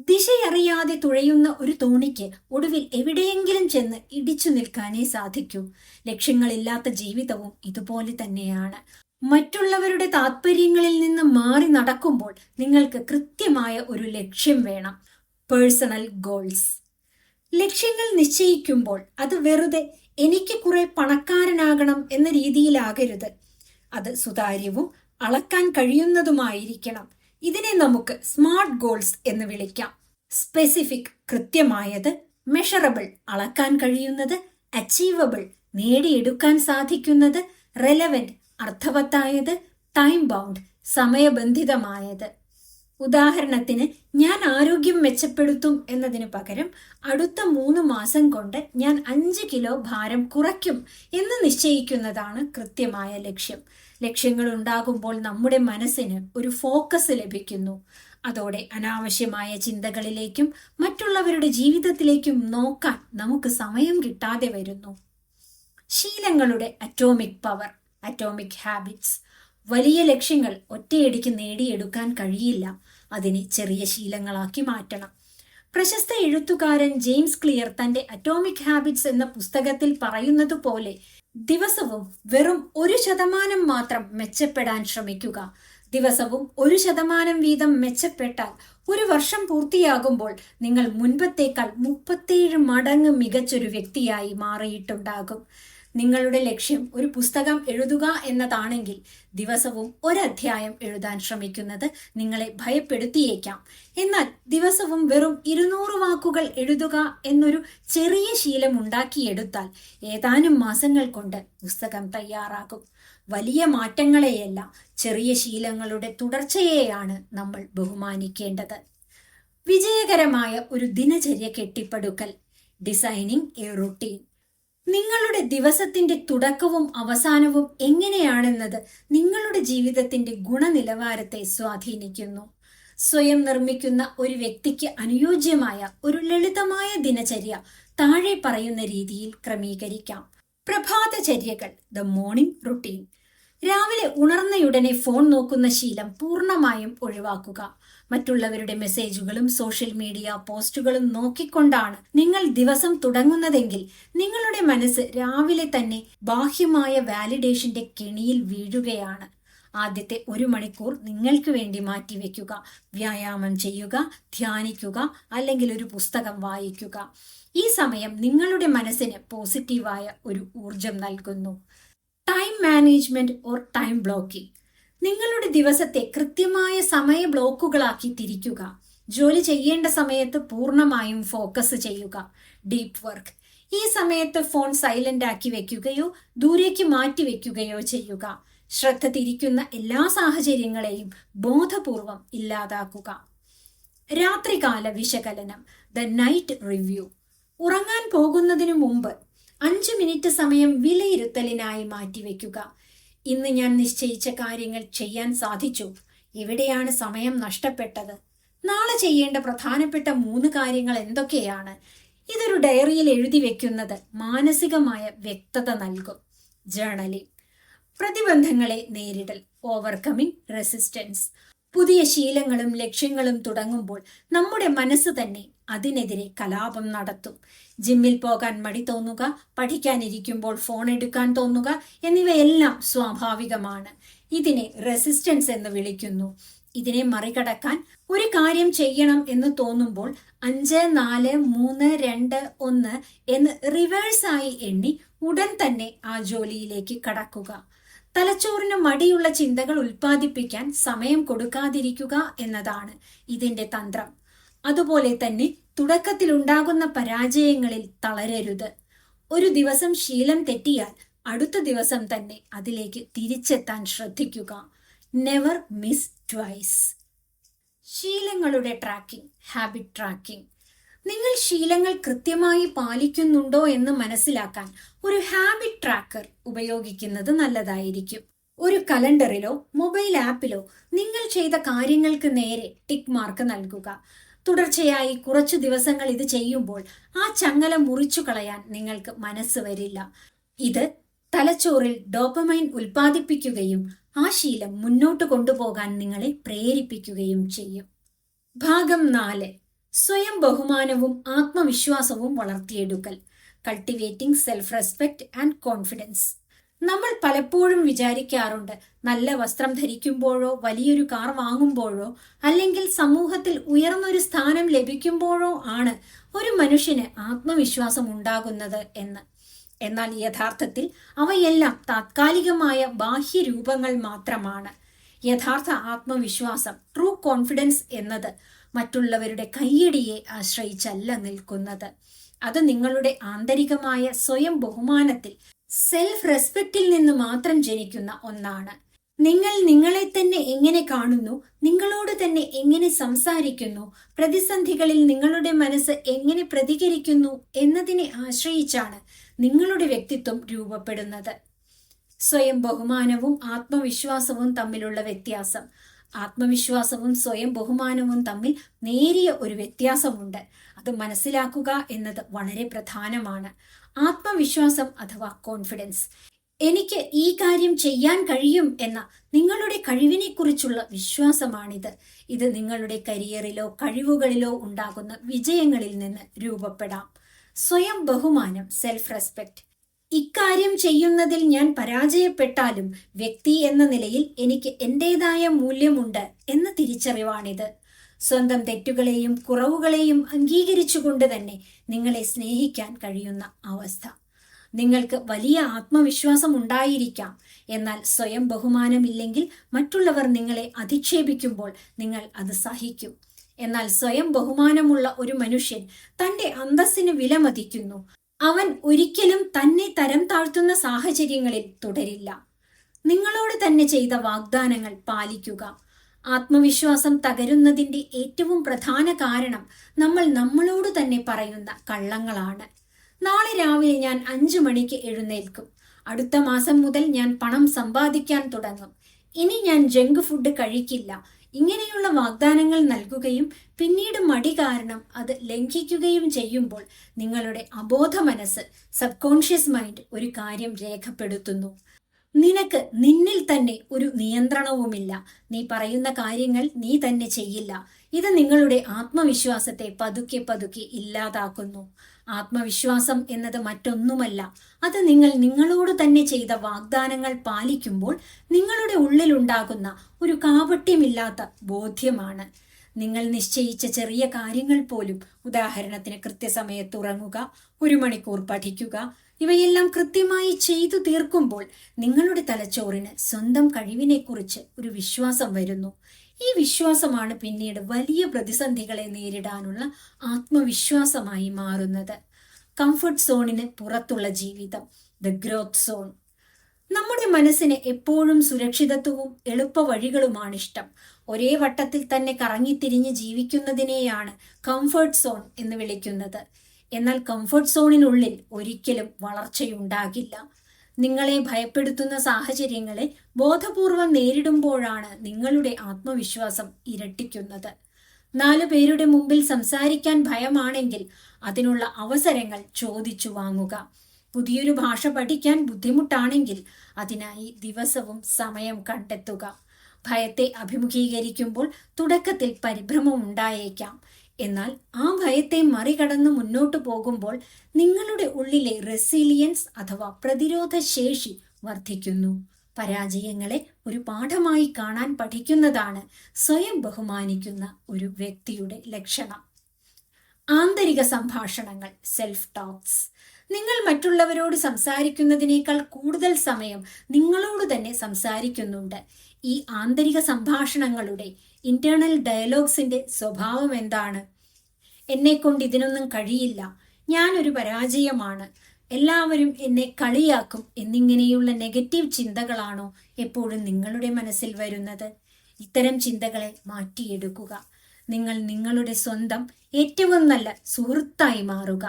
ദിശയറിയാതെ തുഴയുന്ന ഒരു തോണിക്ക് ഒടുവിൽ എവിടെയെങ്കിലും ചെന്ന് ഇടിച്ചു നിൽക്കാനേ സാധിക്കൂ. ലക്ഷ്യങ്ങളില്ലാത്ത ജീവിതവും ഇതുപോലെ തന്നെയാണ്. മറ്റുള്ളവരുടെ താല്പര്യങ്ങളിൽ നിന്ന് മാറി നടക്കുമ്പോൾ നിങ്ങൾക്ക് കൃത്യമായ ഒരു ലക്ഷ്യം വേണം. Personal goals. ലക്ഷ്യങ്ങൾ നിശ്ചയിക്കുമ്പോൾ അത് വെറുതെ എനിക്ക് കുറെ പണക്കാരനാകണം എന്ന രീതിയിലാകരുത്. അത് സുതാര്യവും അളക്കാൻ കഴിയുന്നതുമായിരിക്കണം. ഇതിനെ നമുക്ക് സ്മാർട്ട് ഗോൾസ് എന്ന് വിളിക്കാം. സ്പെസിഫിക്, കൃത്യമായത്. മെഷറബിൾ, അളക്കാൻ കഴിയുന്നത്. അച്ചീവബിൾ, നേടിയെടുക്കാൻ സാധിക്കുന്നത്. റെലവന്റ്, അർത്ഥവത്തായത്. ടൈം ബൗണ്ട്, സമയബന്ധിതമായത്. ഉദാഹരണത്തിന്, ഞാൻ ആരോഗ്യം മെച്ചപ്പെടുത്തും എന്നതിന് പകരം അടുത്ത 3 മാസം കൊണ്ട് ഞാൻ 5 കിലോ ഭാരം കുറയ്ക്കും എന്ന് നിശ്ചയിക്കുന്നതാണ് കൃത്യമായ ലക്ഷ്യം. ലക്ഷ്യങ്ങൾ ഉണ്ടാകുമ്പോൾ നമ്മുടെ മനസ്സിന് ഒരു ഫോക്കസ് ലഭിക്കുന്നു. അതോടെ അനാവശ്യമായ ചിന്തകളിലേക്കും മറ്റുള്ളവരുടെ ജീവിതത്തിലേക്കും നോക്കാൻ നമുക്ക് സമയം കിട്ടാതെ വരുന്നു. ശീലങ്ങളുടെ അറ്റോമിക് പവർ, അറ്റോമിക് ഹാബിറ്റ്സ്. വലിയ ലക്ഷ്യങ്ങൾ ഒറ്റയടിക്ക് നേടിയെടുക്കാൻ കഴിയില്ല. അതിനെ ചെറിയ ശീലങ്ങളാക്കി മാറ്റണം. പ്രശസ്ത എഴുത്തുകാരൻ ജെയിംസ് ക്ലിയർ തന്റെ അറ്റോമിക് ഹാബിറ്റ്സ് എന്ന പുസ്തകത്തിൽ പറയുന്നത് പോലെ ദിവസവും വെറും 1% മാത്രം മെച്ചപ്പെടാൻ ശ്രമിക്കുക. ദിവസവും 1% വീതം മെച്ചപ്പെട്ടാൽ 1 വർഷം പൂർത്തിയാകുമ്പോൾ നിങ്ങൾ മുൻപത്തേക്കാൾ 37 മടങ്ങ് മികച്ചൊരു വ്യക്തിയായി മാറിയിട്ടുണ്ടാകും. നിങ്ങളുടെ ലക്ഷ്യം ഒരു പുസ്തകം എഴുതുക എന്നതാണെങ്കിൽ ദിവസവും 1 അധ്യായം എഴുതാൻ ശ്രമിക്കുന്നത് നിങ്ങളെ ഭയപ്പെടുത്തിയേക്കാം. എന്നാൽ ദിവസവും വെറും 200 വാക്കുകൾ എഴുതുക എന്നൊരു ചെറിയ ശീലം ഉണ്ടാക്കിയെടുത്താൽ ഏതാനും മാസങ്ങൾ കൊണ്ട് പുസ്തകം തയ്യാറാകും. വലിയ മാറ്റങ്ങളെയല്ല, ചെറിയ ശീലങ്ങളുടെ തുടർച്ചയെയാണ് നമ്മൾ ബഹുമാനിക്കേണ്ടത്. വിജയകരമായ ഒരു ദിനചര്യ കെട്ടിപ്പടുക്കൽ. Designing a routine. നിങ്ങളുടെ ദിവസത്തിന്റെ തുടക്കവും അവസാനവും എങ്ങനെയാണെന്നത് നിങ്ങളുടെ ജീവിതത്തിന്റെ ഗുണനിലവാരത്തെ സ്വാധീനിക്കുന്നു. സ്വയം നിർമ്മിക്കുന്ന ഒരു വ്യക്തിക്ക് അനുയോജ്യമായ ഒരു ലളിതമായ ദിനചര്യ താഴെ പറയുന്ന രീതിയിൽ ക്രമീകരിക്കാം. പ്രഭാതചര്യകൾ, ദ മോർണിംഗ് റുട്ടീൻ. രാവിലെ ഉണർന്നയുടനെ ഫോൺ നോക്കുന്ന ശീലം പൂർണ്ണമായും ഒഴിവാക്കുക. മറ്റുള്ളവരുടെ മെസ്സേജുകളും സോഷ്യൽ മീഡിയ പോസ്റ്റുകളും നോക്കിക്കൊണ്ടാണ് നിങ്ങൾ ദിവസം തുടങ്ങുന്നതെങ്കിൽ നിങ്ങളുടെ മനസ്സ് രാവിലെ തന്നെ ബാഹ്യമായ വാലിഡേഷന്റെ കെണിയിൽ വീഴുകയാണ്. ആദ്യത്തെ 1 മണിക്കൂർ നിങ്ങൾക്ക് വേണ്ടി മാറ്റിവെക്കുക. വ്യായാമം ചെയ്യുക, ധ്യാനിക്കുക, അല്ലെങ്കിൽ ഒരു പുസ്തകം വായിക്കുക. ഈ സമയം നിങ്ങളുടെ മനസ്സിന് പോസിറ്റീവായ ഒരു ഊർജം നൽകുന്നു. Time management or time blocking. നിങ്ങളുടെ ദിവസത്തെ കൃത്യമായ സമയ ബ്ലോക്കുകളാക്കി തിരിക്കുക. ജോലി ചെയ്യേണ്ട സമയത്ത് പൂർണ്ണമായും ഫോക്കസ് ചെയ്യുക. Deep work. ഈ സമയത്ത് ഫോൺ സൈലന്റ് ആക്കി വെക്കുകയോ ദൂരേക്ക് മാറ്റി വെക്കുകയോ ചെയ്യുക. ശ്രദ്ധ തിരിക്കുന്ന എല്ലാ സാഹചര്യങ്ങളെയും ബോധപൂർവം ഇല്ലാതാക്കുക. രാത്രികാല വിശകലനം, ദ നൈറ്റ് റിവ്യൂ. ഉറങ്ങാൻ പോകുന്നതിനു മുമ്പ് 5 മിനിറ്റ് സമയം വിലയിരുത്തലിനായി മാറ്റിവെക്കുക. ഇന്ന് ഞാൻ നിശ്ചയിച്ച കാര്യങ്ങൾ ചെയ്യാൻ സാധിച്ചു? എവിടെയാണ് സമയം നഷ്ടപ്പെട്ടത്? നാളെ ചെയ്യേണ്ട പ്രധാനപ്പെട്ട 3 കാര്യങ്ങൾ എന്തൊക്കെയാണ്? ഇതൊരു ഡയറിയിൽ എഴുതി വെക്കുന്നത് മാനസികമായ വ്യക്തത നൽകും. ജേർണലിംഗ്. പ്രതിബന്ധങ്ങളെ നേരിടൽ, ഓവർകമ്മിങ് റെസിസ്റ്റൻസ്. പുതിയ ശീലങ്ങളും ലക്ഷ്യങ്ങളും തുടങ്ങുമ്പോൾ നമ്മുടെ മനസ്സ് തന്നെ അതിനെതിരെ കലാപം നടത്തും. ജിമ്മിൽ പോകാൻ മടി തോന്നുക, പഠിക്കാനിരിക്കുമ്പോൾ ഫോൺ എടുക്കാൻ തോന്നുക എന്നിവയെല്ലാം സ്വാഭാവികമാണ്. ഇതിനെ റെസിസ്റ്റൻസ് എന്ന് വിളിക്കുന്നു. ഇതിനെ മറികടക്കാൻ ഒരു കാര്യം ചെയ്യണം എന്ന് തോന്നുമ്പോൾ 5, 4, 3, 2, 1 എന്ന് റിവേഴ്സായി എണ്ണി ഉടൻ തന്നെ ആ ജോലിയിലേക്ക് കടക്കുക. തലച്ചോറിന് മടിയുള്ള ചിന്തകൾ ഉൽപ്പാദിപ്പിക്കാൻ സമയം കൊടുക്കാതിരിക്കുക എന്നതാണ് ഇതിന്റെ തന്ത്രം. അതുപോലെ തന്നെ തുടക്കത്തിലുണ്ടാകുന്ന പരാജയങ്ങളിൽ തളരരുത്. ഒരു ദിവസം ശീലം തെറ്റിയാൽ അടുത്ത ദിവസം തന്നെ അതിലേക്ക് തിരിച്ചെത്താൻ ശ്രദ്ധിക്കുക. Never miss twice. ശീലങ്ങളുടെ ട്രാക്കിംഗ്, ഹാബിറ്റ് ട്രാക്കിംഗ്. നിങ്ങൾ ശീലങ്ങൾ കൃത്യമായി പാലിക്കുന്നുണ്ടോ എന്ന് മനസ്സിലാക്കാൻ ഒരു ഹാബിറ്റ് ട്രാക്കർ ഉപയോഗിക്കുന്നത് നല്ലതായിരിക്കും. ഒരു കലണ്ടറിലോ മൊബൈൽ ആപ്പിലോ നിങ്ങൾ ചെയ്ത കാര്യങ്ങൾക്ക് നേരെ ടിക്ക് മാർക്ക് നൽകുക. തുടർച്ചയായി കുറച്ചു ദിവസങ്ങൾ ഇത് ചെയ്യുമ്പോൾ ആ ചങ്ങല മുറിച്ചു കളയാൻ നിങ്ങൾക്ക് മനസ്സ് വരില്ല. ഇത് തലച്ചോറിൽ ഡോപ്പമൈൻ ഉൽപ്പാദിപ്പിക്കുകയും ആ ശീലം മുന്നോട്ട് കൊണ്ടുപോകാൻ നിങ്ങളെ പ്രേരിപ്പിക്കുകയും ചെയ്യും. ഭാഗം 4. സ്വയം ബഹുമാനവും ആത്മവിശ്വാസവും വളർത്തിയെടുക്കൽ. Cultivating self respect and confidence. നമ്മൾ പലപ്പോഴും വിചാരിക്കാറുണ്ട്, നല്ല വസ്ത്രം ധരിക്കുമ്പോഴോ വലിയൊരു കാർ വാങ്ങുമ്പോഴോ അല്ലെങ്കിൽ സമൂഹത്തിൽ ഉയർന്നൊരു സ്ഥാനം ലഭിക്കുമ്പോഴോ ആണ് ഒരു മനുഷ്യന് ആത്മവിശ്വാസം ഉണ്ടാകുന്നത് എന്ന്. എന്നാൽ യഥാർത്ഥത്തിൽ അവയെല്ലാം താത്കാലികമായ ബാഹ്യരൂപങ്ങൾ മാത്രമാണ്. യഥാർത്ഥ ആത്മവിശ്വാസം, ട്രൂ കോൺഫിഡൻസ് എന്നത് മറ്റുള്ളവരുടെ കയ്യടിയെ ആശ്രയിച്ചല്ല നിൽക്കുന്നത്. അത് നിങ്ങളുടെ ആന്തരികമായ സ്വയം ബഹുമാനത്തിൽ, സെൽഫ് റെസ്പെക്റ്റിൽ നിന്ന് മാത്രം ജനിക്കുന്ന ഒന്നാണ്. നിങ്ങൾ നിങ്ങളെ തന്നെ എങ്ങനെ കാണുന്നു, നിങ്ങളോട് തന്നെ എങ്ങനെ സംസാരിക്കുന്നു, പ്രതിസന്ധികളിൽ നിങ്ങളുടെ മനസ്സ് എങ്ങനെ പ്രതികരിക്കുന്നു എന്നതിനെ ആശ്രയിച്ചാണ് നിങ്ങളുടെ വ്യക്തിത്വം രൂപപ്പെടുന്നത്. സ്വയം ബഹുമാനവും ആത്മവിശ്വാസവും തമ്മിലുള്ള വ്യത്യാസം. ആത്മവിശ്വാസവും സ്വയം ബഹുമാനവും തമ്മിൽ നേരിയ ഒരു വ്യത്യാസമുണ്ട്. അത് മനസ്സിലാക്കുക എന്നത് വളരെ പ്രധാനമാണ്. ആത്മവിശ്വാസം അഥവാ കോൺഫിഡൻസ്, എനിക്ക് ഈ കാര്യം ചെയ്യാൻ കഴിയും എന്ന നിങ്ങളുടെ കഴിവിനെക്കുറിച്ചുള്ള വിശ്വാസമാണിത്. ഇത് നിങ്ങളുടെ കരിയറിലോ കഴിവുകളിലോ ഉണ്ടാകുന്ന വിജയങ്ങളിൽ നിന്ന് രൂപപ്പെടാം. സ്വയം ബഹുമാനം, സെൽഫ് റെസ്പെക്ട്, ഇക്കാര്യം ചെയ്യുന്നതിൽ ഞാൻ പരാജയപ്പെട്ടാലും വ്യക്തി എന്ന നിലയിൽ എനിക്ക് എന്റേതായ മൂല്യമുണ്ട് എന്ന തിരിച്ചറിവാണിത്. സ്വന്തം തെറ്റുകളെയും കുറവുകളെയും അംഗീകരിച്ചുകൊണ്ട് തന്നെ നിങ്ങളെ സ്നേഹിക്കാൻ കഴിയുന്ന അവസ്ഥ. നിങ്ങൾക്ക് വലിയ ആത്മവിശ്വാസം ഉണ്ടായിരിക്കാം, എന്നാൽ സ്വയം ബഹുമാനമില്ലെങ്കിൽ മറ്റുള്ളവർ നിങ്ങളെ അധിക്ഷേപിക്കുമ്പോൾ നിങ്ങൾ അത് സഹിക്കും. എന്നാൽ സ്വയം ബഹുമാനമുള്ള ഒരു മനുഷ്യൻ തന്റെ അന്തസ്സിന് വിലമതിക്കുന്നു. അവൻ ഒരിക്കലും തന്നെ തരം താഴ്ത്തുന്ന സാഹചര്യങ്ങളിൽ തുടരില്ല. നിങ്ങളോട് തന്നെ ചെയ്ത വാഗ്ദാനങ്ങൾ പാലിക്കുക. ആത്മവിശ്വാസം തകരുന്നതിന്റെ ഏറ്റവും പ്രധാന കാരണം നമ്മൾ നമ്മളോട് തന്നെ പറയുന്ന കള്ളങ്ങളാണ്. നാളെ രാവിലെ ഞാൻ 5 മണിക്ക് എഴുന്നേൽക്കും. അടുത്ത മാസം മുതൽ ഞാൻ പണം സമ്പാദിക്കാൻ തുടങ്ങും. ഇനി ഞാൻ ജങ്ക് ഫുഡ് കഴിക്കില്ല. ഇങ്ങനെയുള്ള വാഗ്ദാനങ്ങൾ നൽകുകയും പിന്നീട് മടി കാരണം അത് ലംഘിക്കുകയും ചെയ്യുമ്പോൾ നിങ്ങളുടെ അബോധ മനസ്സ്, സബ് കോൺഷ്യസ് മൈൻഡ് ഒരു കാര്യം രേഖപ്പെടുത്തുന്നു. നിനക്ക് നിന്നിൽ തന്നെ ഒരു നിയന്ത്രണവുമില്ല. നീ പറയുന്ന കാര്യങ്ങൾ നീ തന്നെ ചെയ്യില്ല. ഇത് നിങ്ങളുടെ ആത്മവിശ്വാസത്തെ പതുക്കെ പതുക്കെ ഇല്ലാതാക്കുന്നു. ആത്മവിശ്വാസം എന്നത് മറ്റൊന്നുമല്ല. അത് നിങ്ങൾ നിങ്ങളോട് തന്നെ ചെയ്ത വാഗ്ദാനങ്ങൾ പാലിക്കുമ്പോൾ നിങ്ങളുടെ ഉള്ളിലുണ്ടാകുന്ന ഒരു കാപട്യമില്ലാത്ത ബോധ്യമാണ്. നിങ്ങൾ നിശ്ചയിച്ച ചെറിയ കാര്യങ്ങൾ പോലും, ഉദാഹരണത്തിന് കൃത്യസമയത്ത് ഉറങ്ങുക, 1 മണിക്കൂർ പഠിക്കുക, ഇവയെല്ലാം കൃത്യമായി ചെയ്തു തീർക്കുമ്പോൾ നിങ്ങളുടെ തലച്ചോറിന് സ്വന്തം കഴിവിനെക്കുറിച്ച് ഒരു വിശ്വാസം വരുന്നു. ഈ വിശ്വാസമാണ് പിന്നീട് വലിയ പ്രതിസന്ധികളെ നേരിടാനുള്ള ആത്മവിശ്വാസമായി മാറുന്നത്. കംഫർട്ട് സോണിന് പുറത്തുള്ള ജീവിതം, ദ ഗ്രോത്ത് സോൺ. നമ്മുടെ മനസ്സിന് എപ്പോഴും സുരക്ഷിതത്വവും എളുപ്പ വഴികളുമാണ് ഇഷ്ടം. ഒരേ വട്ടത്തിൽ തന്നെ കറങ്ങിത്തിരിഞ്ഞ് ജീവിക്കുന്നതിനെയാണ് കംഫർട്ട് സോൺ എന്ന് വിളിക്കുന്നത്. എന്നാൽ കംഫർട്ട് സോണിനുള്ളിൽ ഒരിക്കലും വളർച്ചയുണ്ടാകില്ല. നിങ്ങളെ ഭയപ്പെടുത്തുന്ന സാഹചര്യങ്ങളെ ബോധപൂർവം നേരിടുമ്പോഴാണ് നിങ്ങളുടെ ആത്മവിശ്വാസം ഇരട്ടിക്കുന്നത്. 4 പേരുടെ മുമ്പിൽ സംസാരിക്കാൻ ഭയമാണെങ്കിൽ അതിനുള്ള അവസരങ്ങൾ ചോദിച്ചു വാങ്ങുക. പുതിയൊരു ഭാഷ പഠിക്കാൻ ബുദ്ധിമുട്ടാണെങ്കിൽ അതിനായി ദിവസവും സമയം കണ്ടെത്തുക. ഭയത്തെ അഭിമുഖീകരിക്കുമ്പോൾ തുടക്കത്തിൽ പരിഭ്രമം ഉണ്ടായേക്കാം. എന്നാൽ ആ ഭയത്തെ മറികടന്ന് മുന്നോട്ടു പോകുമ്പോൾ നിങ്ങളുടെ ഉള്ളിലെ റെസിലിയൻസ് അഥവാ പ്രതിരോധ ശേഷി വർദ്ധിക്കുന്നു. പരാജയങ്ങളെ ഒരു പാഠമായി കാണാൻ പഠിക്കുന്നതാണ് സ്വയം ബഹുമാനിക്കുന്ന ഒരു വ്യക്തിയുടെ ലക്ഷണം. ആന്തരിക സംഭാഷണങ്ങൾ, സെൽഫ് ടോക്സ്. നിങ്ങൾ മറ്റുള്ളവരോട് സംസാരിക്കുന്നതിനേക്കാൾ കൂടുതൽ സമയം നിങ്ങളോട് തന്നെ സംസാരിക്കുന്നുണ്ട്. ഈ ആന്തരിക സംഭാഷണങ്ങളുടെ, ഇന്റേണൽ ഡയലോഗ്സിന്റെ സ്വഭാവം എന്താണ്? എന്നെക്കൊണ്ട് ഇതിനൊന്നും കഴിയില്ല, ഞാനൊരു പരാജയമാണ്, എല്ലാവരും എന്നെ കളിയാക്കും എന്നിങ്ങനെയുള്ള നെഗറ്റീവ് ചിന്തകളാണോ എപ്പോഴും നിങ്ങളുടെ മനസ്സിൽ വരുന്നത്? ഇത്തരം ചിന്തകളെ മാറ്റിയെടുക്കുക. നിങ്ങൾ നിങ്ങളുടെ സ്വന്തം ഏറ്റവും നല്ല സുഹൃത്തായി മാറുക.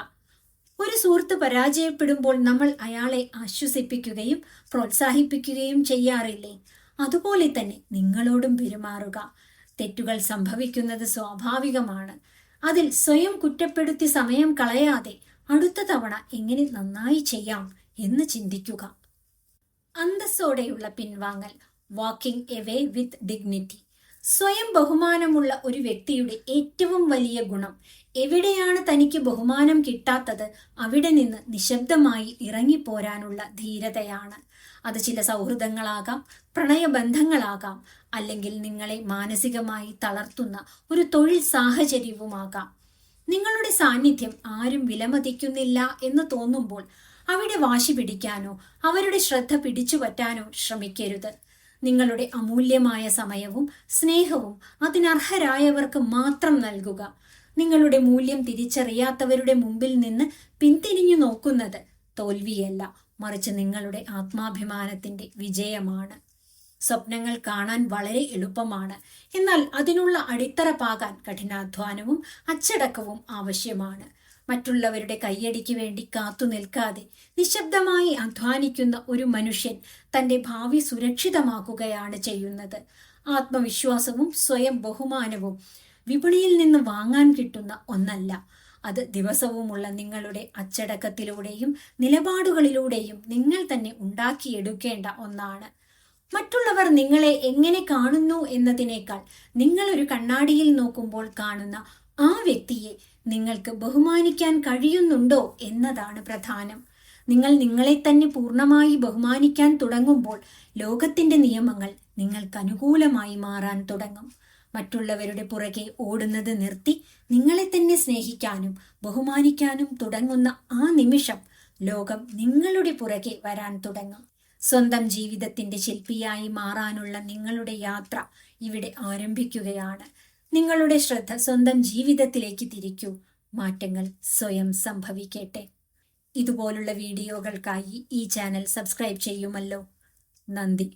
ഒരു സുഹൃത്ത് പരാജയപ്പെടുമ്പോൾ നമ്മൾ അയാളെ ആശ്വസിപ്പിക്കുകയും പ്രോത്സാഹിപ്പിക്കുകയും ചെയ്യാറില്ലേ? അതുപോലെ തന്നെ നിങ്ങളോടും പെരുമാറുക. തെറ്റുകൾ സംഭവിക്കുന്നത് സ്വാഭാവികമാണ്. അതിൽ സ്വയം കുറ്റപ്പെടുത്തി സമയം കളയാതെ അടുത്ത തവണ എങ്ങനെ നന്നായി ചെയ്യാം എന്ന് ചിന്തിക്കുക. അന്തസ്സോടെയുള്ള പിൻവാങ്ങൽ, വാക്കിംഗ് എവേ വിത്ത് ഡിഗ്നിറ്റി. സ്വയം ബഹുമാനമുള്ള ഒരു വ്യക്തിയുടെ ഏറ്റവും വലിയ ഗുണം, എവിടെയാണ് തനിക്ക് ബഹുമാനം കിട്ടാത്തത് അവിടെ നിന്ന് നിശബ്ദമായി ഇറങ്ങിപ്പോരാനുള്ള ധീരതയാണ്. അത് ചില സൗഹൃദങ്ങളാകാം, പ്രണയബന്ധങ്ങളാകാം, അല്ലെങ്കിൽ നിങ്ങളെ മാനസികമായി തളർത്തുന്ന ഒരു തൊഴിൽ സാഹചര്യവുമാകാം. നിങ്ങളുടെ സാന്നിധ്യം ആരും വിലമതിക്കുന്നില്ല എന്ന് തോന്നുമ്പോൾ അവിടെ വാശി പിടിക്കാനോ അവരുടെ ശ്രദ്ധ പിടിച്ചുപറ്റാനോ ശ്രമിക്കരുത്. നിങ്ങളുടെ അമൂല്യമായ സമയവും സ്നേഹവും അതിനർഹരായവർക്ക് മാത്രം നൽകുക. നിങ്ങളുടെ മൂല്യം തിരിച്ചറിയാത്തവരുടെ മുമ്പിൽ നിന്ന് പിന്തിരിഞ്ഞു നോക്കുന്നത് തോൽവിയല്ല, മറിച്ച് നിങ്ങളുടെ ആത്മാഭിമാനത്തിന്റെ വിജയമാണ്. സ്വപ്നങ്ങൾ കാണാൻ വളരെ എളുപ്പമാണ്, എന്നാൽ അതിനുള്ള അടിത്തറ പാകാൻ കഠിനാധ്വാനവും അച്ചടക്കവും ആവശ്യമാണ്. മറ്റുള്ളവരുടെ കയ്യടിക്ക് വേണ്ടി കാത്തു നിൽക്കാതെ നിശബ്ദമായി അധ്വാനിക്കുന്ന ഒരു മനുഷ്യൻ തന്റെ ഭാവി സുരക്ഷിതമാക്കുകയാണ് ചെയ്യുന്നത്. ആത്മവിശ്വാസവും സ്വയം ബഹുമാനവും വിപണിയിൽ നിന്ന് വാങ്ങാൻ കിട്ടുന്ന ഒന്നല്ല. അത് ദിവസവുമുള്ള നിങ്ങളുടെ അച്ചടക്കത്തിലൂടെയും നിലപാടുകളിലൂടെയും നിങ്ങൾ തന്നെ ഉണ്ടാക്കിയെടുക്കേണ്ട ഒന്നാണ്. മറ്റുള്ളവർ നിങ്ങളെ എങ്ങനെ കാണുന്നു എന്നതിനേക്കാൾ നിങ്ങളൊരു കണ്ണാടിയിൽ നോക്കുമ്പോൾ കാണുന്ന ആ വ്യക്തിയെ നിങ്ങൾക്ക് ബഹുമാനിക്കാൻ കഴിയുന്നുണ്ടോ എന്നതാണ് പ്രധാനം. നിങ്ങൾ നിങ്ങളെ തന്നെ പൂർണ്ണമായി ബഹുമാനിക്കാൻ തുടങ്ങുമ്പോൾ ലോകത്തിന്റെ നിയമങ്ങൾ നിങ്ങൾക്ക് അനുകൂലമായി മാറാൻ തുടങ്ങും. മറ്റുള്ളവരുടെ പുറകെ ഓടുന്നത് നിർത്തി നിങ്ങളെ തന്നെ സ്നേഹിക്കാനും ബഹുമാനിക്കാനും തുടങ്ങുന്ന ആ നിമിഷം ലോകം നിങ്ങളുടെ പുറകെ വരാൻ തുടങ്ങും. സ്വന്തം ജീവിതത്തിന്റെ ശില്പിയായി മാറാനുള്ള നിങ്ങളുടെ യാത്ര ഇവിടെ ആരംഭിക്കുകയാണ്. നിങ്ങളുടെ ശ്രദ്ധ സ്വന്തം ജീവിതത്തിലേക്ക് തിരിക്കൂ. മാറ്റങ്ങൾ സ്വയം സംഭവിക്കട്ടെ. ഇതുപോലുള്ള വീഡിയോകൾക്കായി ഈ ചാനൽ സബ്സ്ക്രൈബ് ചെയ്യുമല്ലോ. നന്ദി.